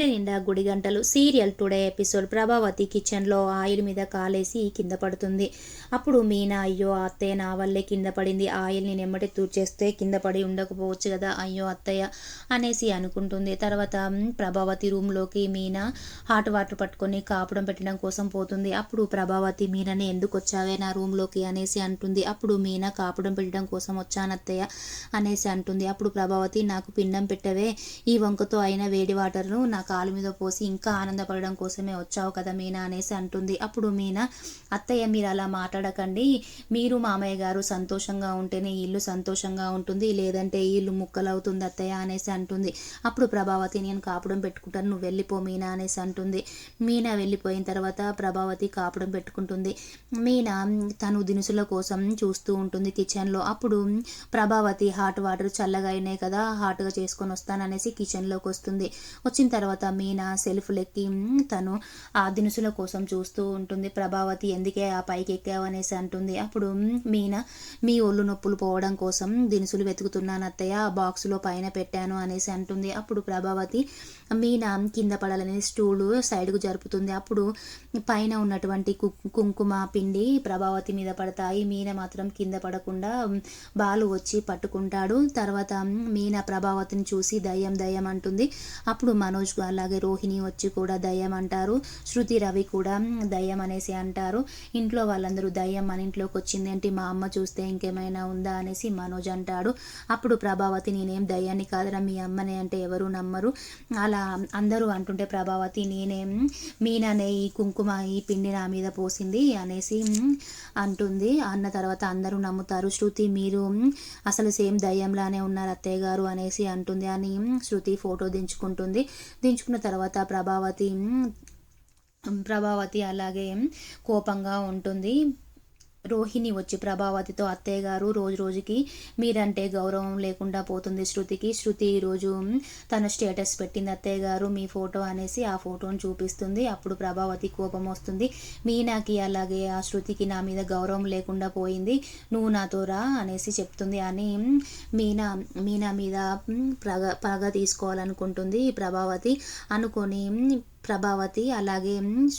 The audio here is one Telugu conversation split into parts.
గుండె నిండా గుడి గంటలు సీరియల్ టుడే ఎపిసోడ్. ప్రభావతి కిచెన్లో ఆయిల్ మీద కాలేసి కింద పడుతుంది. అప్పుడు మీనా, అయ్యో అత్తయ్య నా వల్లే కింద పడింది, ఆయిల్ని నెమ్మటి తూచేస్తే కింద పడి ఉండకపోవచ్చు కదా, అయ్యో అత్తయ్య అనేసి అనుకుంటుంది. తర్వాత ప్రభావతి రూమ్లోకి మీనా హాట్ వాటర్ పట్టుకొని కాపడం పెట్టడం కోసం పోతుంది. అప్పుడు ప్రభావతి మీనాని ఎందుకు వచ్చావే నా రూమ్లోకి అనేసి అంటుంది. అప్పుడు మీనా కాపడం పెట్టడం కోసం వచ్చానత్తయ్య అనేసి అంటుంది. అప్పుడు ప్రభావతి, నాకు పిండం పెట్టవే, ఈ వంకతో అయిన వేడి వాటర్ను నా కాలు మీద పోసి ఇంకా ఆనందపడడం కోసమే వచ్చావు కదా మీనా అనేసి అంటుంది. అప్పుడు మీనా, అత్తయ్య మీరు అలా మాట్లాడకండి, మీరు మామయ్య గారు సంతోషంగా ఉంటేనే ఇల్లు సంతోషంగా ఉంటుంది, లేదంటే ఈ ఇల్లు ముక్కలవుతుంది అత్తయ్య అనేసి అంటుంది. అప్పుడు ప్రభావతి, నేను కాపుడం పెట్టుకుంటాను, నువ్వు వెళ్ళిపో మీనా అనేసి అంటుంది. మీనా వెళ్ళిపోయిన తర్వాత ప్రభావతి కాపుడం పెట్టుకుంటుంది. మీనా తను దినుసుల కోసం చూస్తూ ఉంటుంది కిచెన్లో. అప్పుడు ప్రభావతి హాట్ వాటర్ చల్లగా అయినాయి కదా, హాట్గా చేసుకొని వస్తాననేసి కిచెన్లోకి వస్తుంది. వచ్చిన తర్వాత మీనా సెల్ఫ్ లెక్కి తను ఆ దినుసుల కోసం చూస్తూ ఉంటుంది. ప్రభావతి, ఎందుకే ఆ పైకి ఎక్కావు అనేసి అంటుంది. అప్పుడు మీనా, మీ ఒళ్ళు నొప్పులు పోవడం కోసం దినుసులు వెతుకుతున్నాను అత్తయ్య, ఆ బాక్సులో పైన పెట్టాను అనేసి అంటుంది. అప్పుడు ప్రభావతి మీనా కింద పడాలని స్టూలు సైడ్కు జరుపుతుంది. అప్పుడు పైన ఉన్నటువంటి కుంకుమ పిండి ప్రభావతి మీద పడతాయి. మీనా మాత్రం కింద పడకుండా బాలు వచ్చి పట్టుకుంటాడు. తర్వాత మీనా ప్రభావతిని చూసి దయ్యం దయ్యం అంటుంది. అప్పుడు మనోజ్ అలాగే రోహిణి వచ్చి కూడా దయ్యం అంటారు. శృతి, రవి కూడా దయ్యం అనేసి అంటారు. ఇంట్లో వాళ్ళందరూ దయ్యం మన ఇంట్లోకి వచ్చింది ఏంటి, మా అమ్మ చూస్తే ఇంకేమైనా ఉందా అనేసి మనోజ్ అంటాడు. అప్పుడు ప్రభావతి, నేనేం దయ్యాన్ని కాదురా, మీ అమ్మనే అంటే ఎవరు నమ్మరు, అలా అందరూ అంటుంటే ప్రభావతి, నేనేం మీనానే ఈ కుంకుమ ఈ పిండి నా మీద పోసింది అనేసి అంటుంది. అన్న తర్వాత అందరూ నమ్ముతారు. శృతి, మీరు అసలు సేమ్ దయ్యంలానే ఉన్నారు అత్తయ్య గారు అనేసి అంటుంది. అని శృతి ఫోటో దించుకున్న తర్వాత ప్రభావతి అలాగే కోపంగా ఉంటుంది. రోహిణి వచ్చి ప్రభావతితో, అత్తయ్య గారు రోజు రోజుకి మీరంటే గౌరవం లేకుండా పోతుంది శృతికి. శృతి ఈరోజు తన స్టేటస్ పెట్టింది అత్తయ్య గారు మీ ఫోటో అనేసి ఆ ఫోటోని చూపిస్తుంది. అప్పుడు ప్రభావతి కోపం వస్తుంది. మీనాకి అలాగే ఆ శృతికి నా మీద గౌరవం లేకుండా పోయింది, నువ్వు నాతో రా అనేసి చెప్తుంది. అని మీనా మీద పగ తీసుకోవాలనుకుంటుంది ప్రభావతి. అనుకొని ప్రభావతి అలాగే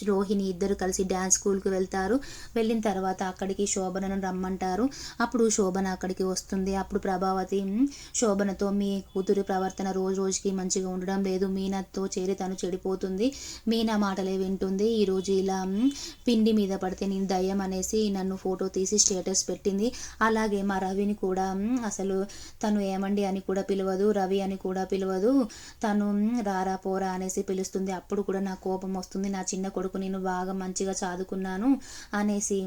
రోహిణి ఇద్దరు కలిసి డ్యాన్స్ స్కూల్కి వెళ్తారు. వెళ్ళిన తర్వాత అక్కడికి శోభనను రమ్మంటారు. అప్పుడు శోభన అక్కడికి వస్తుంది. అప్పుడు ప్రభావతి శోభనతో, మీ కూతురి ప్రవర్తన రోజు రోజుకి మంచిగా ఉండడం లేదు, మీనాతో చేరి తను చెడిపోతుంది, మీనా మాటలే వింటుంది, ఈరోజు ఇలా పిండి మీద పడితే నేను దయ్యం అనేసి నన్ను ఫోటో తీసి స్టేటస్ పెట్టింది. అలాగే మా రవిని కూడా అసలు తను ఏమండి అని కూడా పిలవదు, రవి అని కూడా పిలవదు, తను రారా పోరా అనేసి పిలుస్తుంది. అప్పుడు కూడా నా కోపం వస్తుంది, నా చిన్న కొడుకు నేను బాగా మంచిగా చదువుకున్నాను అనేసి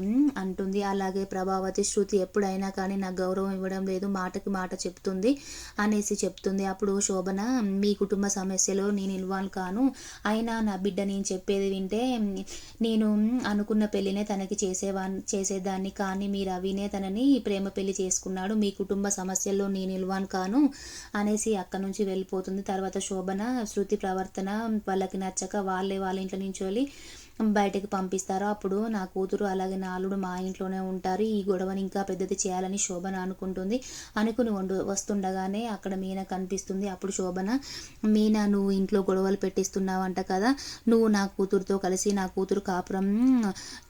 అంటుంది. అలాగే ప్రభావతి, శృతి ఎప్పుడైనా కానీ నాకు గౌరవం ఇవ్వడం లేదు, మాటకి మాట చెప్తుంది అనేసి చెప్తుంది. అప్పుడు శోభన, మీ కుటుంబ సమస్యలో నేను ఇన్వాల్వ్ కాను, అయినా నా బిడ్డ నేను చెప్పేది వింటే నేను అనుకున్న పెళ్ళినే తనకి చేసేదాన్ని, కానీ మీ రవినే తనని ప్రేమ పెళ్లి చేసుకున్నాడు, మీ కుటుంబ సమస్యల్లో నేను ఇన్వాల్వ్ కాను అనేసి అక్కడ నుంచి వెళ్ళిపోతుంది. తర్వాత శోభన శృతి ప్రవర్తన వాళ్ళకి నచ్చక వాళ్ళ ఇంట్లో నుంచి వెళ్ళి బయటకు పంపిస్తారు. అప్పుడు నా కూతురు అలాగే నా అల్లుడు మా ఇంట్లోనే ఉంటారు, ఈ గొడవని ఇంకా పెద్దది చేయాలని శోభన అనుకుంటుంది. అనుకుని వస్తుండగానే అక్కడ మీనా కనిపిస్తుంది. అప్పుడు శోభన, మీనా నువ్వు ఇంట్లో గొడవలు పెట్టిస్తున్నావంట కదా, నువ్వు నా కూతురుతో కలిసి నా కూతురు కాపురం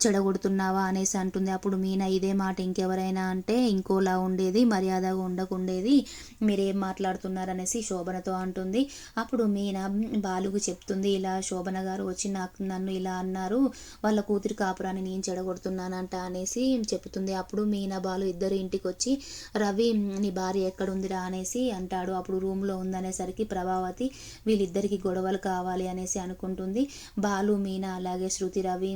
చెడగొడుతున్నావా అనేసి అంటుంది. అప్పుడు మీనా, ఇదే మాట ఇంకెవరైనా అంటే ఇంకోలా ఉండేది, మర్యాదగా ఉండకుండేది, మీరేం మాట్లాడుతున్నారనేసి శోభనతో అంటుంది. అప్పుడు మీనా బాలుకు చెప్తుంది, ఇలా శోభన గారు వచ్చి నన్ను ఇలా అన్నారు, వాళ్ళ కూతురి కాపురాన్ని నేను చెడగొడుతున్నానంట అనేసి చెప్తుంది. అప్పుడు మీనా బాలు ఇద్దరు ఇంటికి వచ్చి, రవి నీ భార్య ఎక్కడుందిరా అనేసి అంటాడు. అప్పుడు రూమ్లో ఉందనేసరికి ప్రభావతి వీళ్ళిద్దరికి గొడవలు కావాలి అనేసి అనుకుంటుంది. బాలు, మీనా అలాగే శృతి, రవి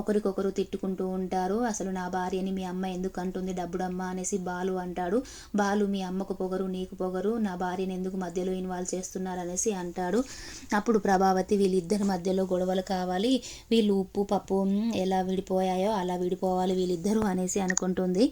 ఒకరికొకరు తిట్టుకుంటూ ఉంటారు. అసలు నా భార్యని మీ అమ్మ ఎందుకు అంటుంది డబ్బుడమ్మ అనేసి బాలు అంటాడు. బాలు, మీ అమ్మకు పొగరు నీకు పొగరు, నా భార్యని ఎందుకు మధ్యలో ఇన్వాల్వ్ చేస్తున్నారు అనేసి అంటాడు. అప్పుడు ప్రభావతి, వీళ్ళిద్దరి మధ్యలో గొడవలు కావాలి, వీళ్ళు ఉప్పు పప్పు ఎలా విడిపోయాయో అలా విడిపోవాలి వీళ్ళిద్దరూ అనేసి అనుకుంటుంది.